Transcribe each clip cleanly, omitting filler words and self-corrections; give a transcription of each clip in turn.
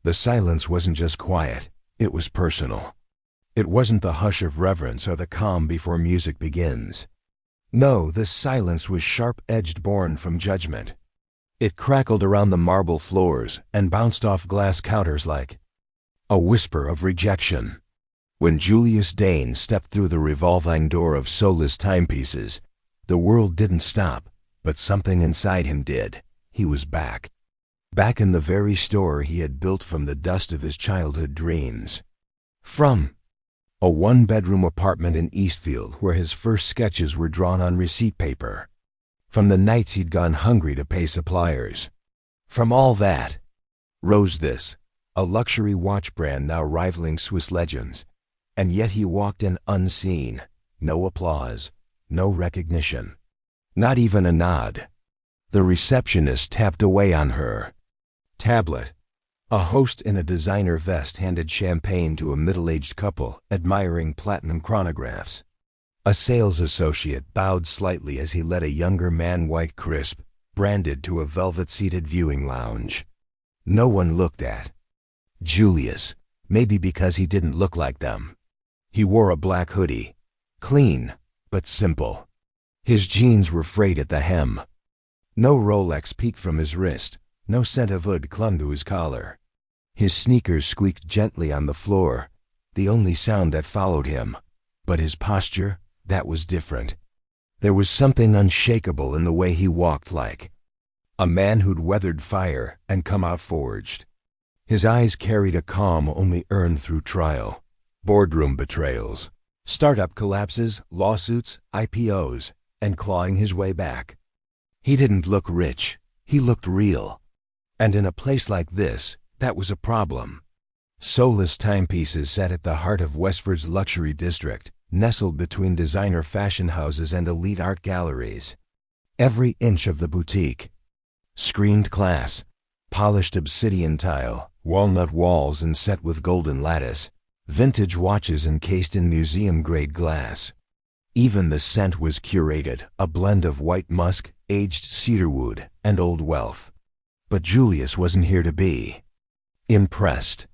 The silence wasn't just quiet, it was personal. It wasn't the hush of reverence or the calm before music begins. No, this silence was sharp-edged, born from judgment. It crackled around the marble floors and bounced off glass counters like a whisper of rejection. When Julius Dane stepped through the revolving door of soulless timepieces, the world didn't stop, but something inside him did. He was back. Back in the very store he had built from the dust of his childhood dreams. From a one-bedroom apartment in Eastfield where his first sketches were drawn on receipt paper. From the nights he'd gone hungry to pay suppliers. From all that rose this, a luxury watch brand now rivaling Swiss legends. And yet he walked in unseen. No applause, no recognition. Not even a nod. The receptionist tapped away on her tablet. A host in a designer vest handed champagne to a middle-aged couple admiring platinum chronographs. A sales associate bowed slightly as he led a younger man, white crisp, branded, to a velvet-seated viewing lounge. No one looked at Julius, maybe because he didn't look like them. He wore a black hoodie, clean, but simple. His jeans were frayed at the hem. No Rolex peeked from his wrist, no scent of oud clung to his collar. His sneakers squeaked gently on the floor, the only sound that followed him. But his posture, that was different. There was something unshakable in the way he walked, like a man who'd weathered fire and come out forged. His eyes carried a calm only earned through trial. Boardroom betrayals, startup collapses, lawsuits, IPOs, and clawing his way back. He didn't look rich, he looked real. And in a place like this, that was a problem. Soulless timepieces sat at the heart of Westford's luxury district, nestled between designer fashion houses and elite art galleries. Every inch of the boutique, screened glass, polished obsidian tile, walnut walls and set with golden lattice, vintage watches encased in museum-grade glass. Even the scent was curated, a blend of white musk, aged cedarwood, and old wealth. But Julius wasn't here to be impressed.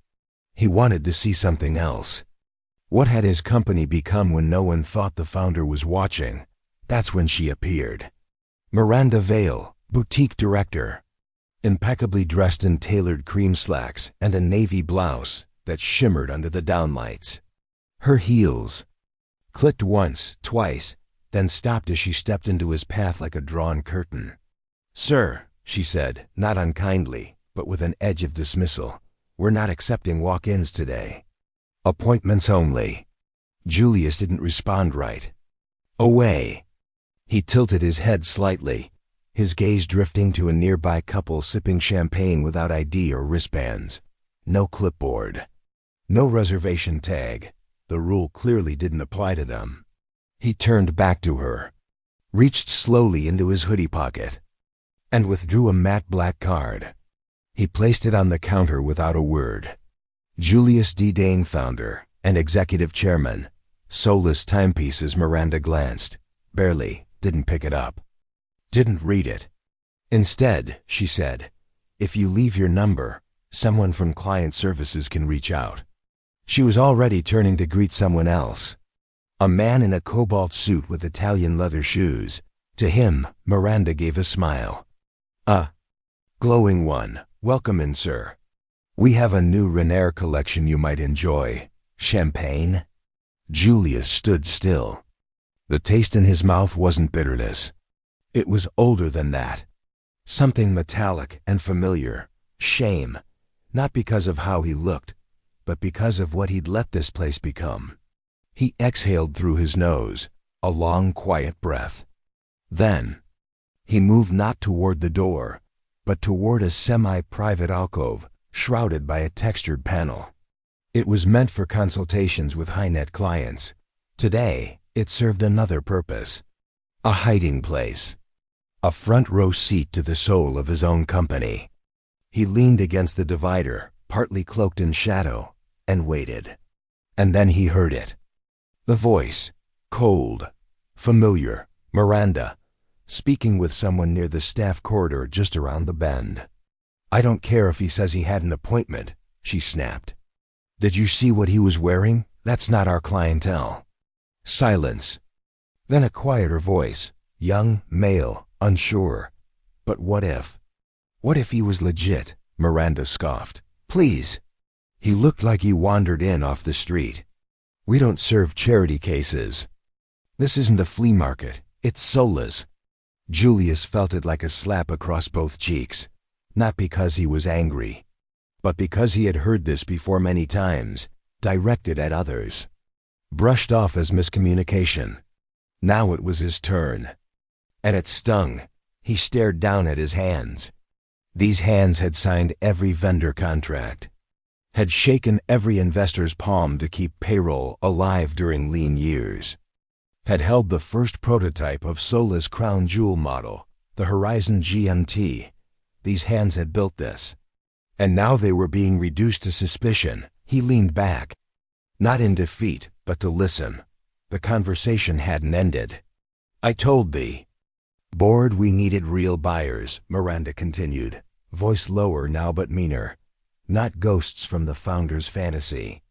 He wanted to see something else. What had his company become when no one thought the founder was watching? That's when she appeared. Miranda Vale, boutique director. Impeccably dressed in tailored cream slacks and a navy blouse that shimmered under the downlights. Her heels clicked once, twice, then stopped as she stepped into his path like a drawn curtain. "Sir," she said, not unkindly, but with an edge of dismissal, "we're not accepting walk-ins today. Appointments only." Julius didn't respond right. Away. He tilted his head slightly, his gaze drifting to a nearby couple sipping champagne without ID or wristbands. No clipboard. No reservation tag. The rule clearly didn't apply to them. He turned back to her, reached slowly into his hoodie pocket, and withdrew a matte black card. He placed it on the counter without a word. Julius D. Dane, founder and executive chairman. Soulless timepieces. Miranda glanced, barely, didn't pick it up. Didn't read it. "Instead," she said, "if you leave your number, someone from client services can reach out." She was already turning to greet someone else. A man in a cobalt suit with Italian leather shoes. To him, Miranda gave a smile. "A glowing one. Welcome in, sir. We have a new Renair collection you might enjoy. Champagne?" Julius stood still. The taste in his mouth wasn't bitterness. It was older than that. Something metallic and familiar. Shame. Not because of how he looked, but because of what he'd let this place become. He exhaled through his nose, a long, quiet breath. Then he moved not toward the door, but toward a semi-private alcove, shrouded by a textured panel. It was meant for consultations with high-net clients. Today, it served another purpose. A hiding place. A front-row seat to the soul of his own company. He leaned against the divider, partly cloaked in shadow, and waited. And then he heard it. The voice, cold, familiar, Miranda, speaking with someone near the staff corridor just around the bend. "I don't care if he says he had an appointment," she snapped. "Did you see what he was wearing? That's not our clientele." Silence. Then a quieter voice, young, male, unsure. "But what if? What if he was legit?" Miranda scoffed. "Please." He looked like he wandered in off the street. "We don't serve charity cases. This isn't a flea market. It's Sola's." Julius felt it like a slap across both cheeks, not because he was angry, but because he had heard this before many times, directed at others. Brushed off as miscommunication. Now it was his turn. And it stung. He stared down at his hands. These hands had signed every vendor contract, had shaken every investor's palm to keep payroll alive during lean years, had held the first prototype of Sola's crown jewel model, the Horizon GMT. These hands had built this. And now they were being reduced to suspicion. He leaned back, not in defeat, but to listen. The conversation hadn't ended. "I told thee." "Bored, we needed real buyers," Miranda continued, voice lower now but meaner. "Not ghosts from the founder's fantasy.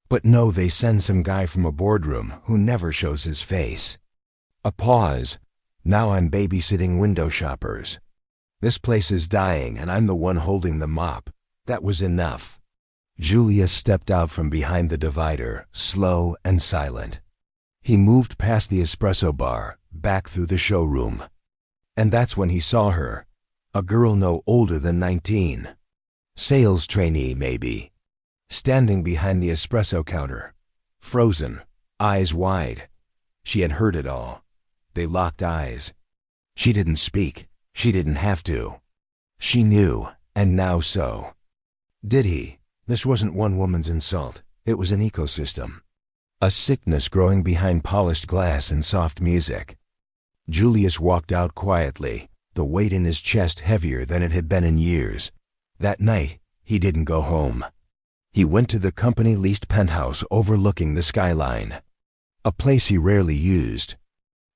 But no, they send some guy from a boardroom who never shows his face." A pause. "Now I'm babysitting window shoppers. This place is dying and I'm the one holding the mop." That was enough. Julius stepped out from behind the divider, slow and silent. He moved past the espresso bar, back through the showroom. And that's when he saw her, a girl no older than 19. Sales trainee, maybe. Standing behind the espresso counter, frozen, eyes wide. She had heard it all. They locked eyes. She didn't speak. She didn't have to. She knew, and now so. Did he? This wasn't one woman's insult. It was an ecosystem. A sickness growing behind polished glass and soft music. Julius walked out quietly, the weight in his chest heavier than it had been in years. That night, he didn't go home. He went to the company-leased penthouse overlooking the skyline, a place he rarely used.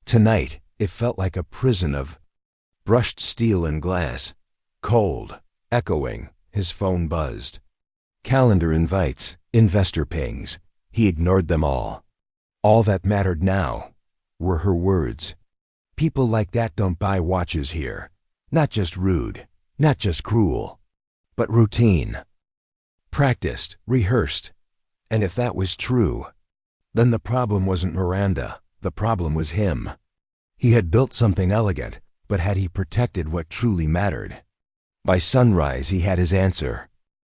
Tonight, it felt like a prison of brushed steel and glass, cold, echoing. His phone buzzed. Calendar invites, investor pings. He ignored them all. All that mattered now were her words. "People like that don't buy watches here. Not just rude, not just cruel, but routine. Practiced, rehearsed." And if that was true, then the problem wasn't Miranda, the problem was him. He had built something elegant, but had he protected what truly mattered? By sunrise he had his answer.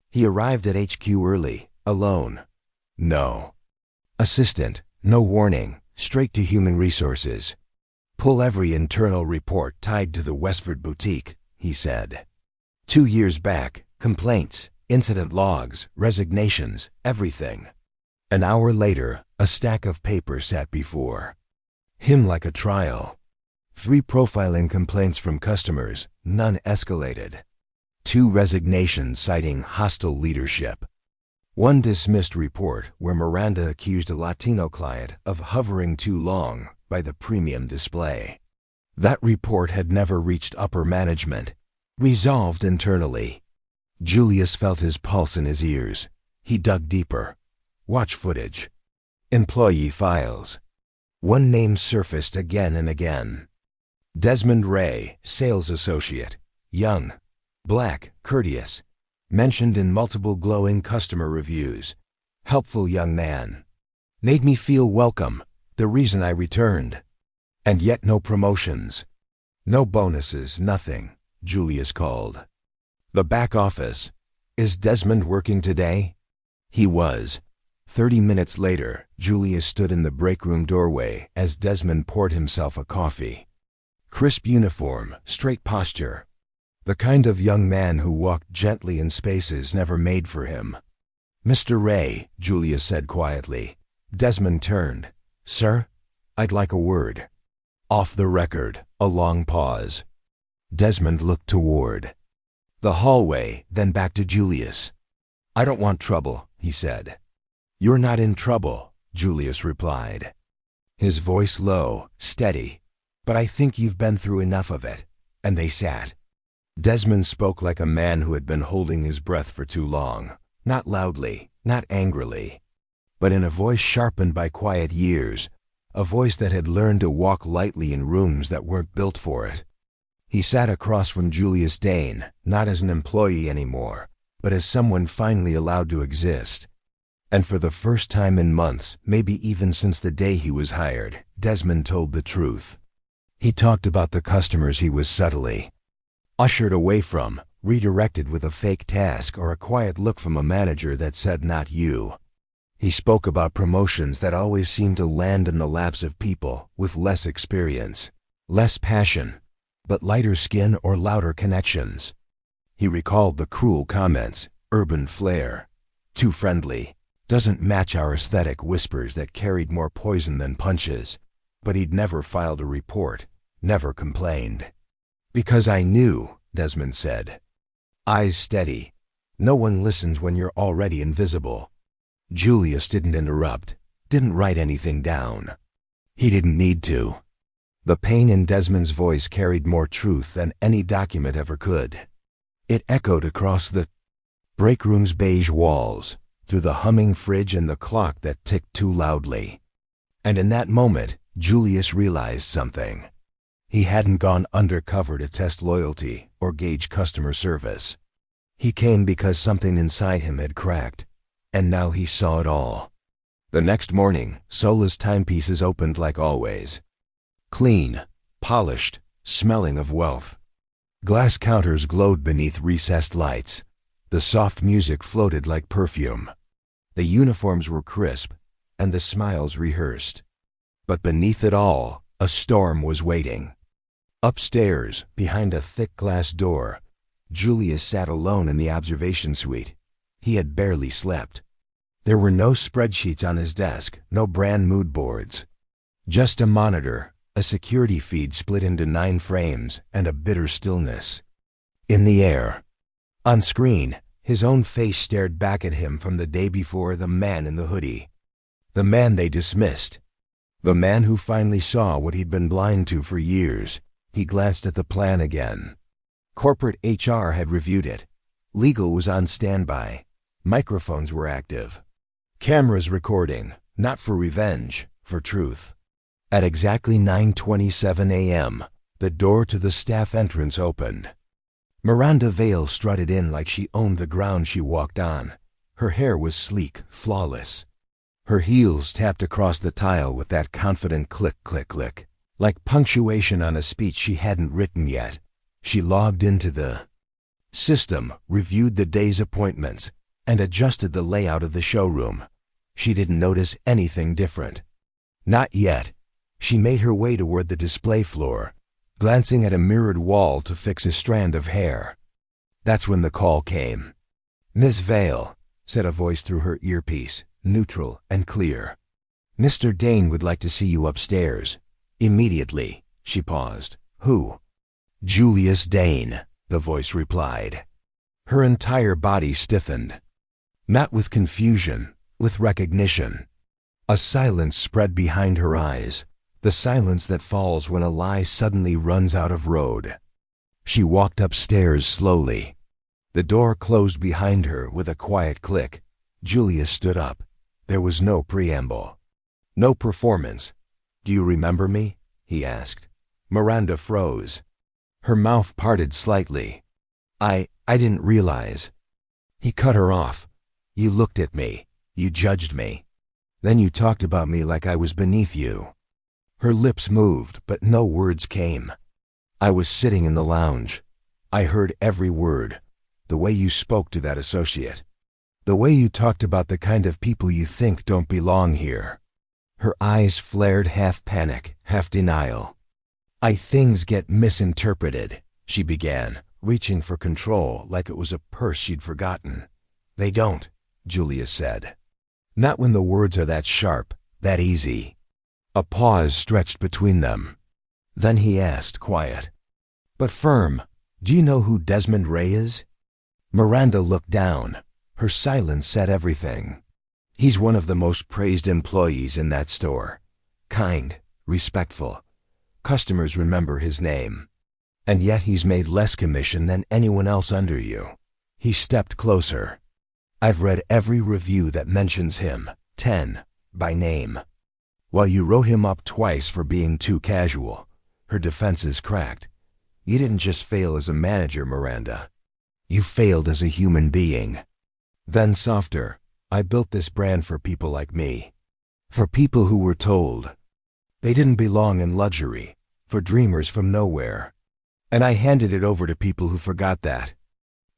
He arrived at HQ early, alone. No assistant, no warning, straight to human resources. "Pull every internal report tied to the Westford boutique," he said. 2 years back, complaints, incident logs, resignations, everything. An hour later, a stack of papers sat before him like a trial. 3 profiling complaints from customers, none escalated. 2 resignations citing hostile leadership. 1 dismissed report where Miranda accused a Latino client of hovering too long by the premium display. That report had never reached upper management. Resolved internally. Julius felt his pulse in his ears. He dug deeper. Watch footage. Employee files. One name surfaced again and again. Desmond Ray, sales associate. Young. Black, courteous. Mentioned in multiple glowing customer reviews. Helpful young man. Made me feel welcome. The reason I returned. And yet no promotions. No bonuses, nothing, Julius called. The back office. Is Desmond working today? He was. 30 minutes later, Julius stood in the break room doorway as Desmond poured himself a coffee. Crisp uniform, straight posture. The kind of young man who walked gently in spaces never made for him. "Mr. Ray," Julius said quietly. Desmond turned. "Sir? I'd like a word." Off the record, a long pause. Desmond looked toward the hallway, then back to Julius. "I don't want trouble," he said. "You're not in trouble," Julius replied. His voice low, steady. "But I think you've been through enough of it." And they sat. Desmond spoke like a man who had been holding his breath for too long. Not loudly, not angrily, but in a voice sharpened by quiet years, a voice that had learned to walk lightly in rooms that weren't built for it. He sat across from Julius Dane, not as an employee anymore, but as someone finally allowed to exist. And for the first time in months, maybe even since the day he was hired, Desmond told the truth. He talked about the customers he was subtly ushered away from, redirected with a fake task or a quiet look from a manager that said not you. He spoke about promotions that always seemed to land in the laps of people with less experience, less passion, but lighter skin or louder connections. He recalled the cruel comments, urban flair, too friendly, doesn't match our aesthetic whispers that carried more poison than punches, but he'd never filed a report, never complained. Because I knew, Desmond said. Eyes steady. No one listens when you're already invisible. Julius didn't interrupt, didn't write anything down. He didn't need to. The pain in Desmond's voice carried more truth than any document ever could. It echoed across the break room's beige walls, through the humming fridge and the clock that ticked too loudly. And in that moment, Julius realized something. He hadn't gone undercover to test loyalty or gauge customer service. He came because something inside him had cracked, and now he saw it all. The next morning, Sola's timepieces opened like always. Clean, polished, smelling of wealth. Glass counters glowed beneath recessed lights. The soft music floated like perfume. The uniforms were crisp, and the smiles rehearsed. But beneath it all, a storm was waiting. Upstairs, behind a thick glass door, Julius sat alone in the observation suite. He had barely slept. There were no spreadsheets on his desk, no brand mood boards. Just a monitor, a security feed split into 9 frames, and a bitter stillness. In the air. On screen, his own face stared back at him from the day before, the man in the hoodie. The man they dismissed. The man who finally saw what he'd been blind to for years. He glanced at the plan again. Corporate HR had reviewed it. Legal was on standby. Microphones were active. Cameras recording, not for revenge, for truth. At exactly 9:27 a.m., the door to the staff entrance opened. Miranda Vale strutted in like she owned the ground she walked on. Her hair was sleek, flawless. Her heels tapped across the tile with that confident click, click, click, like punctuation on a speech she hadn't written yet. She logged into the system, reviewed the day's appointments, and adjusted the layout of the showroom. She didn't notice anything different. Not yet. She made her way toward the display floor, glancing at a mirrored wall to fix a strand of hair. That's when the call came. "Miss Vale," said a voice through her earpiece, neutral and clear. "Mr. Dane would like to see you upstairs. Immediately." She paused. "Who?" "Julius Dane," the voice replied. Her entire body stiffened. Not with confusion, with recognition. A silence spread behind her eyes, the silence that falls when a lie suddenly runs out of road. She walked upstairs slowly. The door closed behind her with a quiet click. Julius stood up. There was no preamble. No performance. "Do you remember me?" he asked. Miranda froze. Her mouth parted slightly. I didn't realize." He cut her off. "You looked at me. You judged me. Then you talked about me like I was beneath you." Her lips moved, but no words came. "I was sitting in the lounge. I heard every word. The way you spoke to that associate. The way you talked about the kind of people you think don't belong here." Her eyes flared, half panic, half denial. Things get misinterpreted," she began, reaching for control like it was a purse she'd forgotten. "They don't," Julius said. "Not when the words are that sharp, that easy." A pause stretched between them. Then he asked, quiet, but firm, "Do you know who Desmond Ray is?" Miranda looked down. Her silence said everything. "He's one of the most praised employees in that store. Kind, respectful. Customers remember his name. And yet he's made less commission than anyone else under you." He stepped closer. I've read every review that mentions him, 10, by name. While you wrote him up twice for being too casual, her defenses cracked. You didn't just fail as a manager, Miranda. You failed as a human being. Then softer, I built this brand for people like me. For people who were told they didn't belong in luxury, for dreamers from nowhere. And I handed it over to people who forgot that.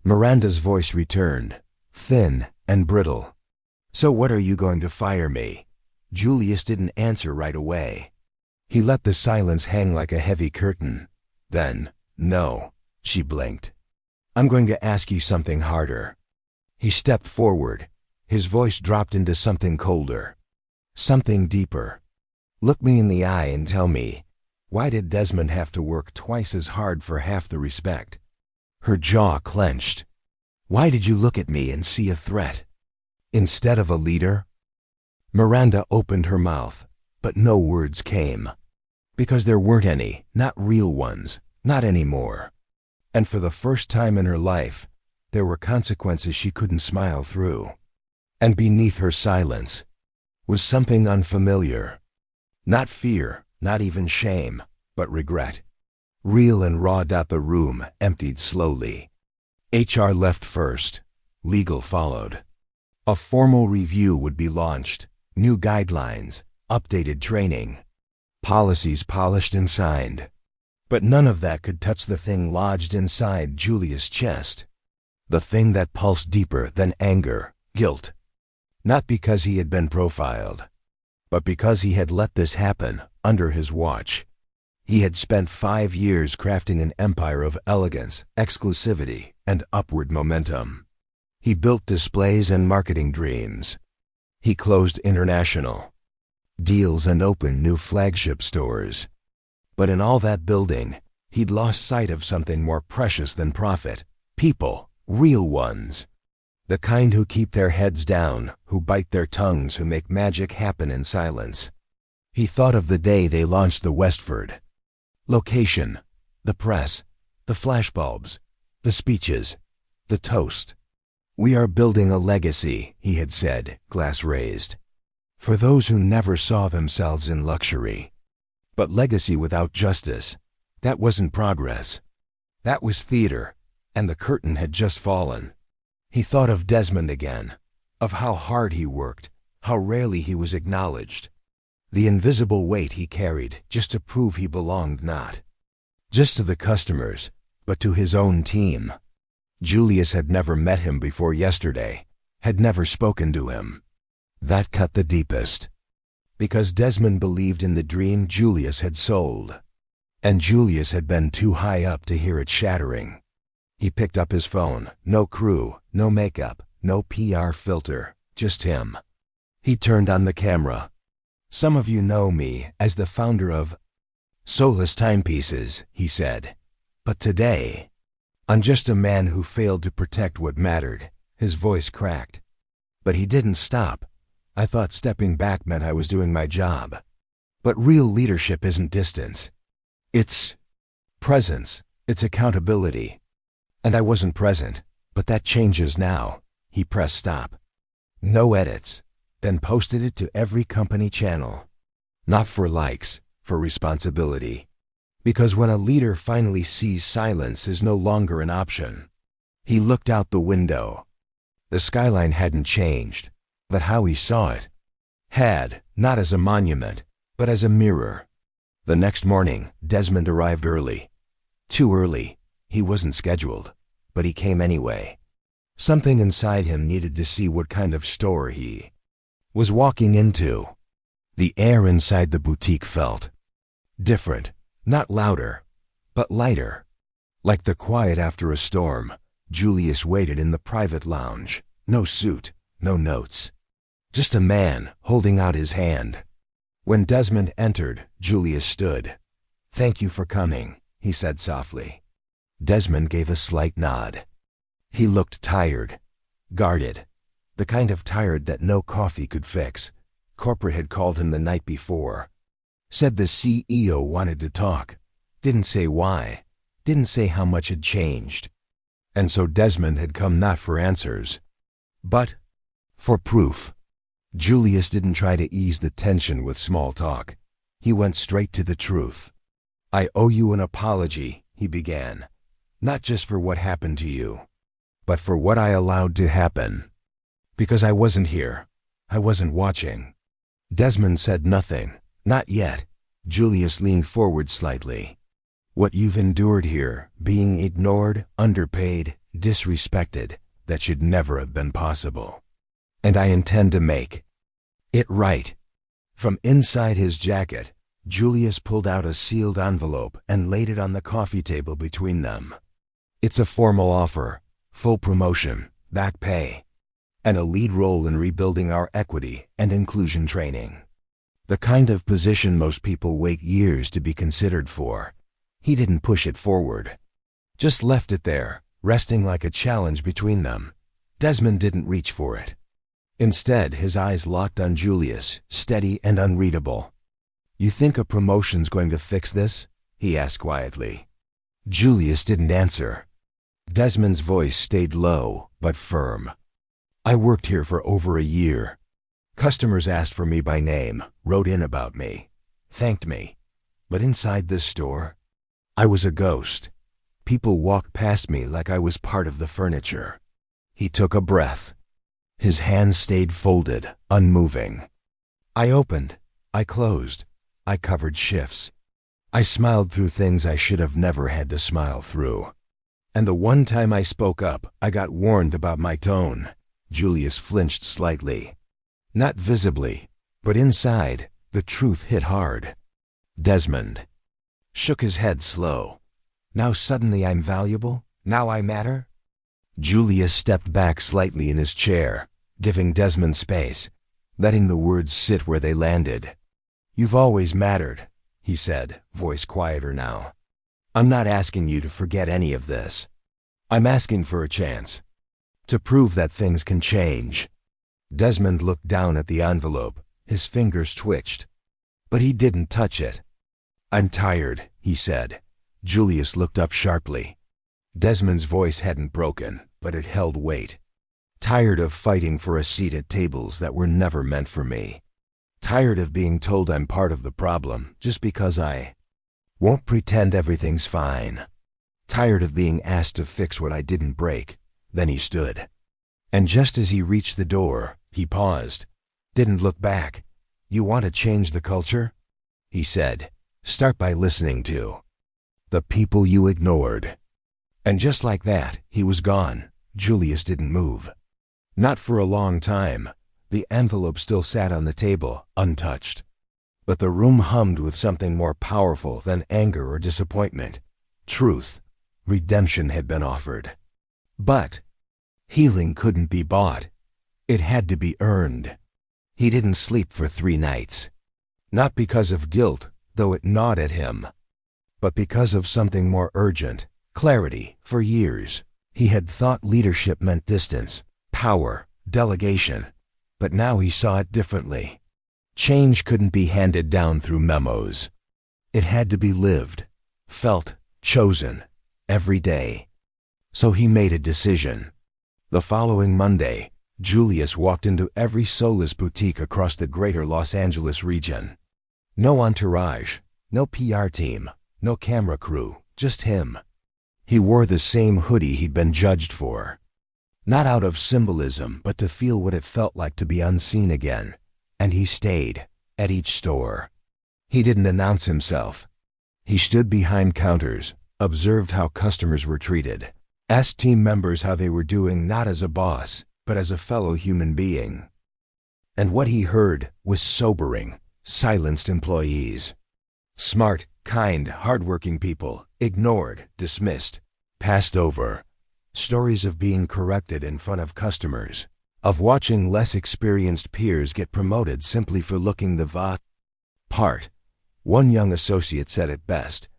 Miranda's voice returned, thin and brittle. So what are you going to fire me? Julius didn't answer right away. He let the silence hang like a heavy curtain. Then, no, she blinked. I'm going to ask you something harder. He stepped forward. His voice dropped into something colder. Something deeper. Look me in the eye and tell me, why did Desmond have to work twice as hard for half the respect? Her jaw clenched. Why did you look at me and see a threat instead of a leader? Miranda opened her mouth, but no words came. Because there weren't any, not real ones, not anymore. And for the first time in her life, there were consequences she couldn't smile through. And beneath her silence was something unfamiliar. Not fear, not even shame, but regret. Real and raw. The room emptied slowly. HR left first. Legal followed. A formal review would be launched. New guidelines, updated training, policies polished and signed. But none of that could touch the thing lodged inside Julius' chest. The thing that pulsed deeper than anger, guilt. Not because he had been profiled, but because he had let this happen under his watch. He had spent 5 years crafting an empire of elegance, exclusivity, and upward momentum. He built displays and marketing dreams. He closed international deals and opened new flagship stores. But in all that building, he'd lost sight of something more precious than profit. People, real ones. The kind who keep their heads down, who bite their tongues, who make magic happen in silence. He thought of the day they launched the Westford. Location, the press, the flashbulbs, the speeches, the toast. We are building a legacy, he had said, glass raised, for those who never saw themselves in luxury. But legacy without justice, that wasn't progress. That was theater, and the curtain had just fallen. He thought of Desmond again, of how hard he worked, how rarely he was acknowledged. The invisible weight he carried just to prove he belonged not just to the customers, but to his own team. Julius had never met him before yesterday, had never spoken to him. That cut the deepest. Because Desmond believed in the dream Julius had sold, and Julius had been too high up to hear it shattering. He picked up his phone. No crew, no makeup, no PR filter, just him. He turned on the camera. Some of you know me as the founder of Soulless Timepieces, he said. But today, I'm just a man who failed to protect what mattered. His voice cracked. But he didn't stop. I thought stepping back meant I was doing my job. But real leadership isn't distance. It's presence. It's accountability. And I wasn't present, but that changes now. He pressed stop. No edits. Then posted it to every company channel. Not for likes, for responsibility. Because when a leader finally sees silence is no longer an option. He looked out the window. The skyline hadn't changed, but how he saw it had, not as a monument, but as a mirror. The next morning, Desmond arrived early. Too early. He wasn't scheduled, but he came anyway. Something inside him needed to see what kind of store he was walking into. The air inside the boutique felt different. Not louder, but lighter. Like the quiet after a storm, Julius waited in the private lounge. No suit, no notes. Just a man holding out his hand. When Desmond entered, Julius stood. "Thank you for coming," he said softly. Desmond gave a slight nod. He looked tired, guarded, the kind of tired that no coffee could fix. Corporate had called him the night before. Said the CEO wanted to talk. Didn't say why. Didn't say how much had changed. And so Desmond had come not for answers, But, for proof, Julius didn't try to ease the tension with small talk. He went straight to the truth. "I owe you an apology," he began. "Not just for what happened to you, but for what I allowed to happen. Because I wasn't here. I wasn't watching." Desmond said nothing. "Not yet." Julius leaned forward slightly. "What you've endured here, being ignored, underpaid, disrespected, that should never have been possible. And I intend to make it right." From inside his jacket, Julius pulled out a sealed envelope and laid it on the coffee table between them. "It's a formal offer, full promotion, back pay, and a lead role in rebuilding our equity and inclusion training. The kind of position most people wait years to be considered for." He didn't push it forward, just left it there, resting like a challenge between them. Desmond didn't reach for it. Instead, his eyes locked on Julius, steady and unreadable. "You think a promotion's going to fix this?" he asked quietly. Julius didn't answer. Desmond's voice stayed low, but firm. "I worked here for over a year. Customers asked for me by name, wrote in about me, thanked me. But inside this store, I was a ghost. People walked past me like I was part of the furniture." He took a breath. His hands stayed folded, unmoving. "I opened. I closed. I covered shifts. I smiled through things I should have never had to smile through. And the one time I spoke up, I got warned about my tone." Julius flinched slightly. Not visibly, but inside, the truth hit hard. Desmond shook his head slow. "Now suddenly I'm valuable? Now I matter?" Julius stepped back slightly in his chair, giving Desmond space, letting the words sit where they landed. "You've always mattered," he said, voice quieter now. "I'm not asking you to forget any of this. I'm asking for a chance to prove that things can change." Desmond looked down at the envelope. His fingers twitched, but he didn't touch it. "I'm tired," he said. Julius looked up sharply. Desmond's voice hadn't broken, but it held weight. "Tired of fighting for a seat at tables that were never meant for me. Tired of being told I'm part of the problem just because I won't pretend everything's fine. Tired of being asked to fix what I didn't break." Then he stood. And just as he reached the door, he paused, didn't look back. "You want to change the culture?" he said. "Start by listening to the people you ignored." And just like that, he was gone. Julius didn't move. Not for a long time. The envelope still sat on the table, untouched. But the room hummed with something more powerful than anger or disappointment. Truth. Redemption had been offered. But healing couldn't be bought. It had to be earned. He didn't sleep for 3 nights. Not because of guilt, though it gnawed at him, but because of something more urgent, clarity. For years, he had thought leadership meant distance, power, delegation, but now he saw it differently. Change couldn't be handed down through memos. It had to be lived, felt, chosen, every day. So he made a decision. The following Monday, Julius walked into every soulless boutique across the greater Los Angeles region. No entourage, no PR team, no camera crew, just him. He wore the same hoodie he'd been judged for. Not out of symbolism, but to feel what it felt like to be unseen again. And he stayed, at each store. He didn't announce himself. He stood behind counters, observed how customers were treated, asked team members how they were doing, not as a boss, but as a fellow human being. And what he heard was sobering. Silenced employees. Smart, kind, hardworking people, ignored, dismissed, passed over. Stories of being corrected in front of customers, of watching less experienced peers get promoted simply for looking the part. One young associate said it best.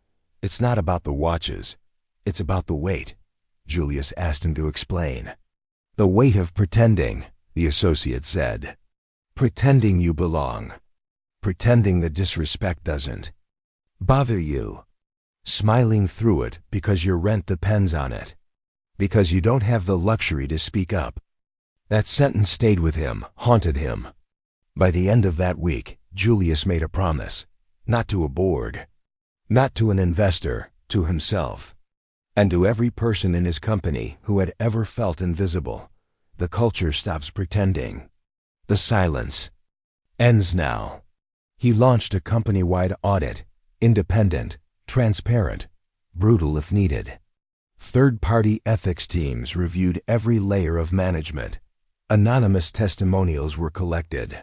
"It's not about the watches, it's about the weight." Julius asked him to explain. "The weight of pretending," the associate said. "Pretending you belong. Pretending the disrespect doesn't bother you. Smiling through it because your rent depends on it. Because you don't have the luxury to speak up. That sentence stayed with him, haunted him. By the end of that week, Julius made a promise. Not to a board. Not to an investor, to himself. And to every person in his company who had ever felt invisible. The culture stops pretending. The silence ends now. He launched a company-wide audit, independent, transparent, brutal if needed. Third-party ethics teams reviewed every layer of management. Anonymous testimonials were collected.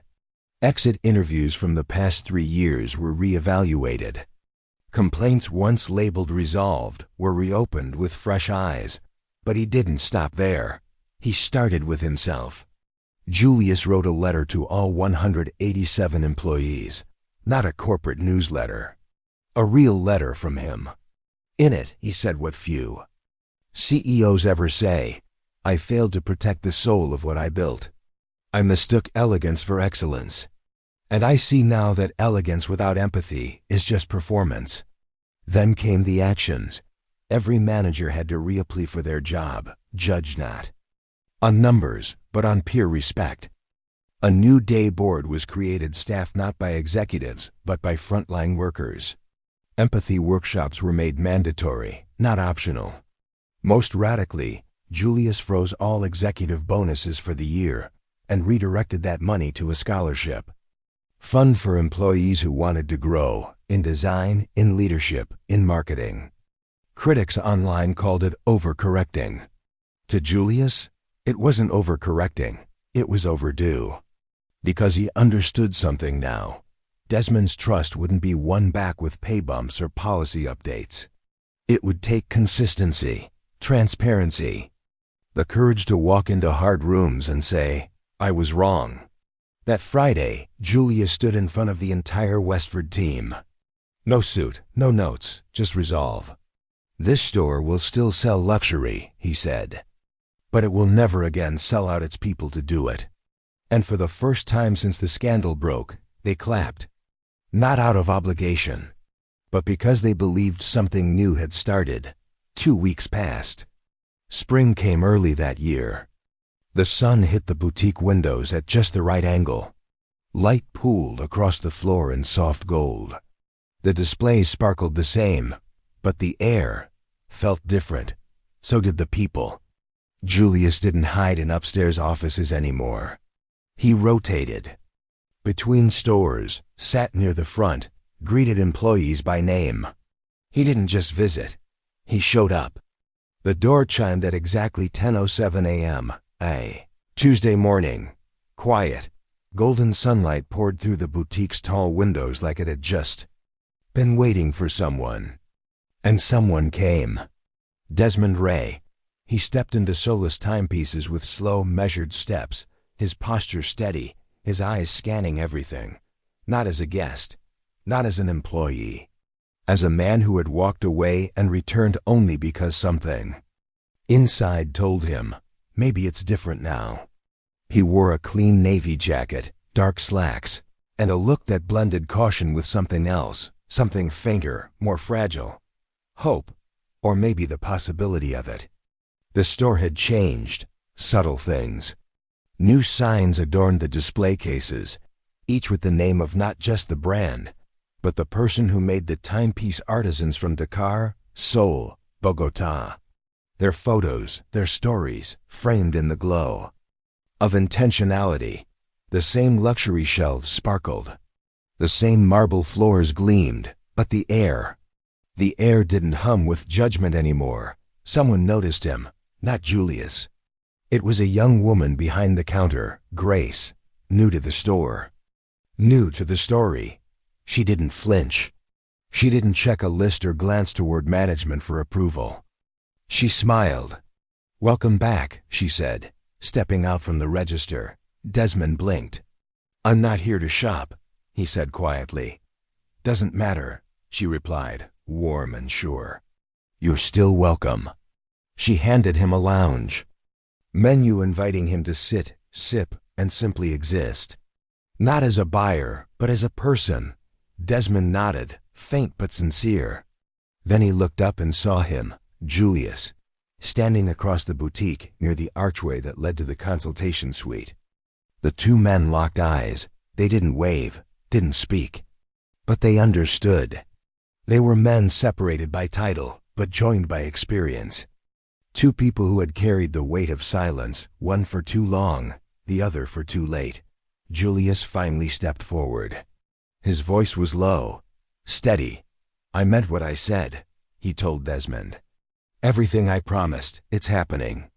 Exit interviews from the past 3 years were re-evaluated. Complaints once labeled resolved were reopened with fresh eyes. But he didn't stop there. He started with himself. Julius wrote a letter to all 187 employees, not a corporate newsletter. A real letter from him. In it, he said what few CEOs ever say: I failed to protect the soul of what I built. I mistook elegance for excellence. And I see now that elegance without empathy is just performance. Then came the actions. Every manager had to reapply for their job, judged not on numbers, but on peer respect. A new day board was created, staffed not by executives, but by frontline workers. Empathy workshops were made mandatory, not optional. Most radically, Julius froze all executive bonuses for the year and redirected that money to a scholarship fund for employees who wanted to grow in design, in leadership, in marketing. Critics online called it overcorrecting. To Julius, it wasn't overcorrecting, it was overdue. Because he understood something now. Desmond's trust wouldn't be won back with pay bumps or policy updates. It would take consistency, transparency, the courage to walk into hard rooms and say, I was wrong. That Friday, Julius stood in front of the entire Westford team. No suit, no notes, just resolve. This store will still sell luxury, he said. But it will never again sell out its people to do it. And for the first time since the scandal broke, they clapped. Not out of obligation, but because they believed something new had started. 2 weeks passed. Spring came early that year. The sun hit the boutique windows at just the right angle. Light pooled across the floor in soft gold. The displays sparkled the same, but the air felt different. So did the people. Julius didn't hide in upstairs offices anymore. He rotated between stores, sat near the front, greeted employees by name. He didn't just visit. He showed up. The door chimed at exactly 10:07 a.m. Tuesday morning. Quiet. Golden sunlight poured through the boutique's tall windows like it had just been waiting for someone. And someone came. Desmond Ray. He stepped into Solus timepieces with slow, measured steps, his posture steady, his eyes scanning everything. Not as a guest, not as an employee. As a man who had walked away and returned only because something inside told him, maybe it's different now. He wore a clean navy jacket, dark slacks, and a look that blended caution with something else, something fainter, more fragile. Hope, or maybe the possibility of it. The store had changed, subtle things. New signs adorned the display cases, each with the name of not just the brand, but the person who made the timepiece artisans from Dakar, Seoul, Bogota. Their photos, their stories, framed in the glow of intentionality. The same luxury shelves sparkled. The same marble floors gleamed, but the air didn't hum with judgment anymore. Someone noticed him, not Julius. It was a young woman behind the counter, Grace, new to the store. New to the story. She didn't flinch. She didn't check a list or glance toward management for approval. She smiled. Welcome back, she said, stepping out from the register. Desmond blinked. I'm not here to shop, he said quietly. Doesn't matter, she replied, warm and sure. You're still welcome. She handed him a lounge menu inviting him to sit, sip, and simply exist. Not as a buyer, but as a person. Desmond nodded, faint but sincere. Then he looked up and saw him, Julius. standing across the boutique near the archway that led to the consultation suite. The two men locked eyes. They didn't wave, didn't speak. But they understood. They were men separated by title, but joined by experience. Two people who had carried the weight of silence, one for too long, the other for too late. Julius finally stepped forward. His voice was low, steady. "I meant what I said," he told Desmond. "Everything I promised, it's happening."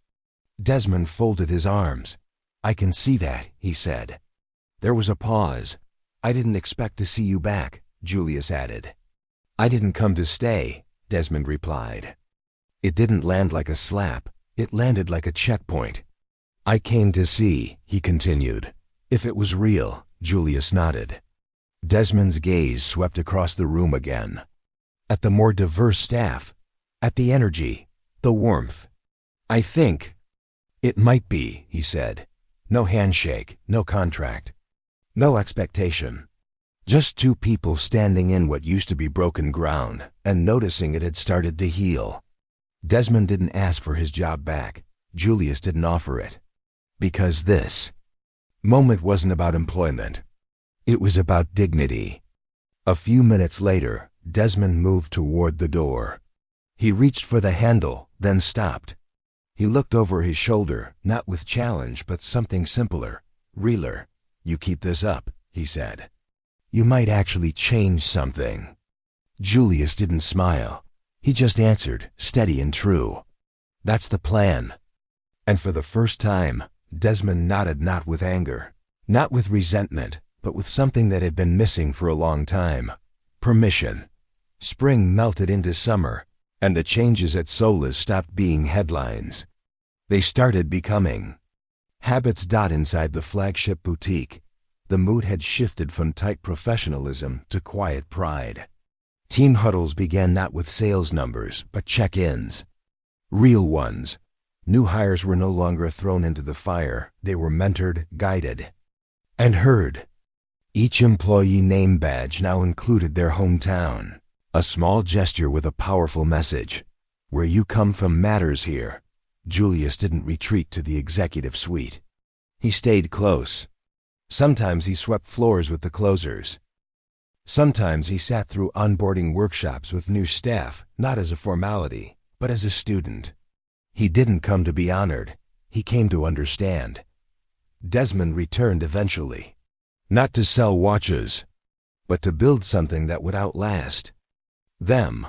Desmond folded his arms. "I can see that," he said. There was a pause. "I didn't expect to see you back," Julius added. "I didn't come to stay," Desmond replied. It didn't land like a slap. It landed like a checkpoint. "I came to see," he continued. "If it was real," Julius nodded. Desmond's gaze swept across the room again. At the more diverse staff, at the energy, the warmth. "I think it might be," he said. "No handshake, no contract, no expectation. Just two people standing in what used to be broken ground and noticing it had started to heal." Desmond didn't ask for his job back. Julius didn't offer it. Because this moment wasn't about employment. It was about dignity. A few minutes later, Desmond moved toward the door. He reached for the handle, then stopped. He looked over his shoulder, not with challenge, but something simpler. "Realer, you keep this up," he said. "You might actually change something." Julius didn't smile. He just answered, steady and true. "That's the plan." And for the first time, Desmond nodded, not with anger, not with resentment, but with something that had been missing for a long time. Permission. Spring melted into summer, and the changes at Soulless stopped being headlines. They started becoming habits. Inside the flagship boutique, the mood had shifted from tight professionalism to quiet pride. Team huddles began not with sales numbers, but check-ins. Real ones. New hires were no longer thrown into the fire. They were mentored, guided, and heard. Each employee name badge now included their hometown. A small gesture with a powerful message. Where you come from matters here. Julius didn't retreat to the executive suite. He stayed close. Sometimes he swept floors with the closers. Sometimes he sat through onboarding workshops with new staff, not as a formality, but as a student. He didn't come to be honored. He came to understand. Desmond returned eventually. Not to sell watches, but to build something that would outlast them.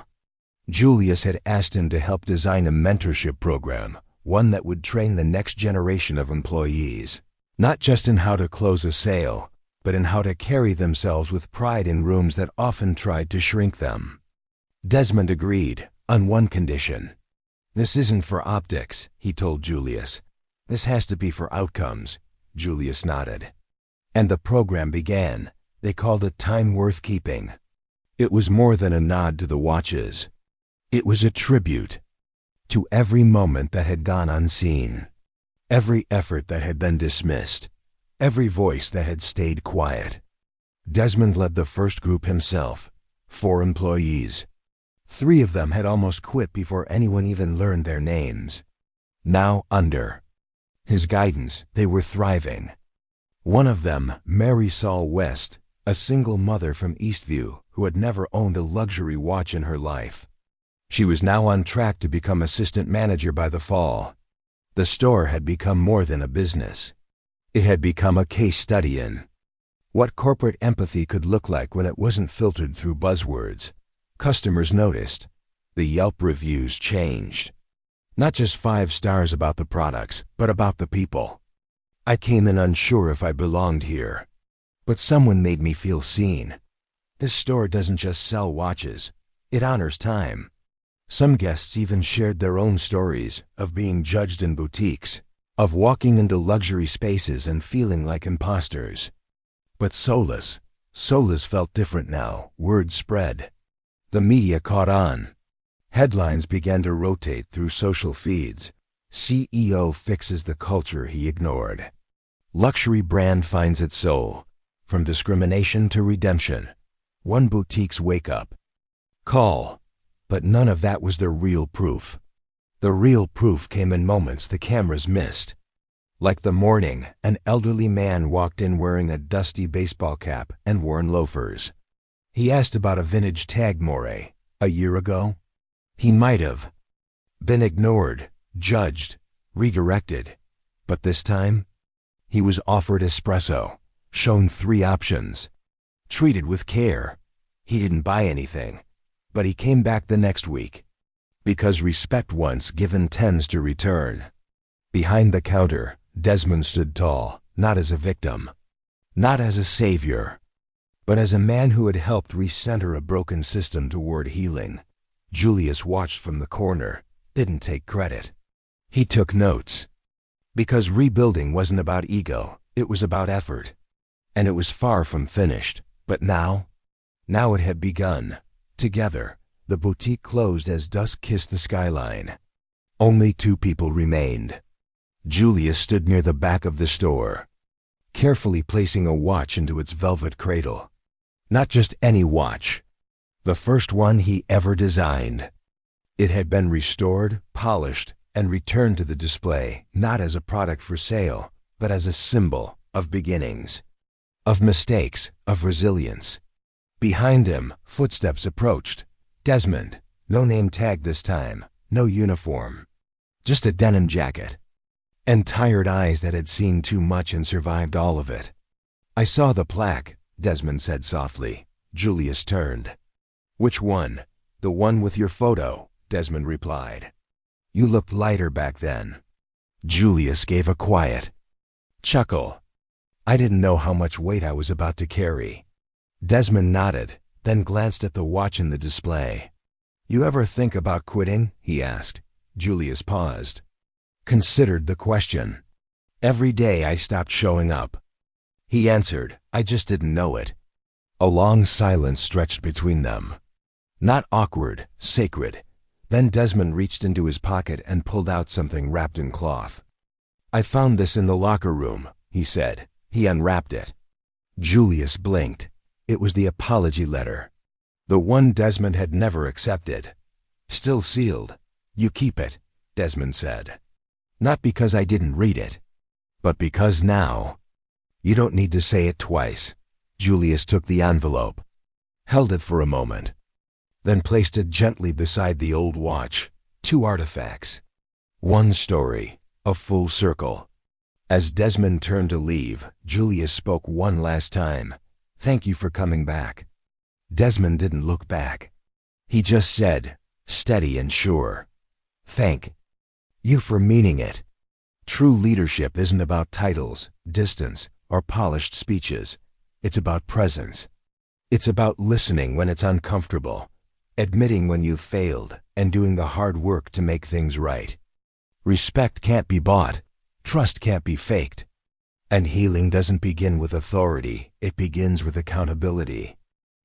Julius had asked him to help design a mentorship program, one that would train the next generation of employees, not just in how to close a sale, but in how to carry themselves with pride in rooms that often tried to shrink them. Desmond agreed, on one condition. "This isn't for optics," he told Julius. "This has to be for outcomes." Julius nodded. And the program began. They called it Time Worth Keeping. It was more than a nod to the watches. It was a tribute to every moment that had gone unseen, every effort that had been dismissed, every voice that had stayed quiet. Desmond led the first group himself, 4 employees. 3 of them had almost quit before anyone even learned their names. Now, under his guidance, they were thriving. One of them, Mary Saul West, a single mother from Eastview who had never owned a luxury watch in her life. She was now on track to become assistant manager by the fall. The store had become more than a business. It had become a case study in what corporate empathy could look like when it wasn't filtered through buzzwords. Customers noticed. The Yelp reviews changed. Not just 5 stars about the products, but about the people. "I came in unsure if I belonged here, but someone made me feel seen. This store doesn't just sell watches, it honors time." Some guests even shared their own stories of being judged in boutiques, of walking into luxury spaces and feeling like imposters. But Soulless felt different now. Word spread. The media caught on. Headlines began to rotate through social feeds. CEO fixes the culture he ignored. Luxury brand finds its soul. From discrimination to redemption. One boutique's wake-up call. But none of that was the real proof. The real proof came in moments the cameras missed. Like the morning, an elderly man walked in wearing a dusty baseball cap and worn loafers. He asked about a vintage tag moire. A year ago? He might have been ignored, judged, redirected. But this time, he was offered espresso, shown 3 options, treated with care. He didn't buy anything, but he came back the next week. Because respect once given tends to return. Behind the counter, Desmond stood tall, not as a victim, not as a savior, but as a man who had helped recenter a broken system toward healing. Julius watched from the corner, didn't take credit. He took notes. Because rebuilding wasn't about ego, it was about effort. And it was far from finished. But now it had begun. Together, the boutique closed as dusk kissed the skyline. Only 2 people remained. Julius stood near the back of the store, carefully placing a watch into its velvet cradle. Not just any watch. The first one he ever designed. It had been restored, polished, and returned to the display, not as a product for sale, but as a symbol of beginnings, of mistakes, of resilience. Behind him, footsteps approached. Desmond, no name tag this time, no uniform, just a denim jacket, and tired eyes that had seen too much and survived all of it. "I saw the plaque," Desmond said softly. Julius turned. "Which one?" "The one with your photo," Desmond replied. "You looked lighter back then." Julius gave a quiet chuckle. "I didn't know how much weight I was about to carry." Desmond nodded, then glanced at the watch in the display. "You ever think about quitting?" he asked. Julius paused, considered the question. "Every day I stopped showing up," he answered. "I just didn't know it." A long silence stretched between them. Not awkward, sacred. Then Desmond reached into his pocket and pulled out something wrapped in cloth. "I found this in the locker room," he said. He unwrapped it. Julius blinked. It was the apology letter. The one Desmond had never accepted. "Still sealed. You keep it," Desmond said. "Not because I didn't read it, but because now." "You don't need to say it twice." Julius took the envelope, held it for a moment, then placed it gently beside the old watch. 2 artifacts. 1 story, a full circle. As Desmond turned to leave, Julius spoke one last time. "Thank you for coming back." Desmond didn't look back. He just said, steady and sure, "Thank you for meaning it." True leadership isn't about titles, distance, or polished speeches. It's about presence. It's about listening when it's uncomfortable, admitting when you've failed, and doing the hard work to make things right. Respect can't be bought. Trust can't be faked. And healing doesn't begin with authority. It begins with accountability.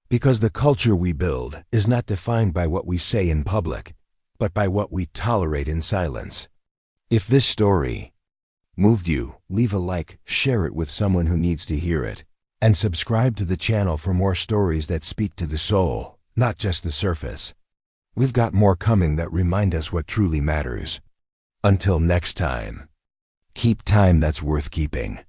Because the culture we build is not defined by what we say in public, but by what we tolerate in silence. If this story moved you, leave a like, share it with someone who needs to hear it, and subscribe to the channel for more stories that speak to the soul, not just the surface. We've got more coming that remind us what truly matters. Until next time, keep time that's worth keeping.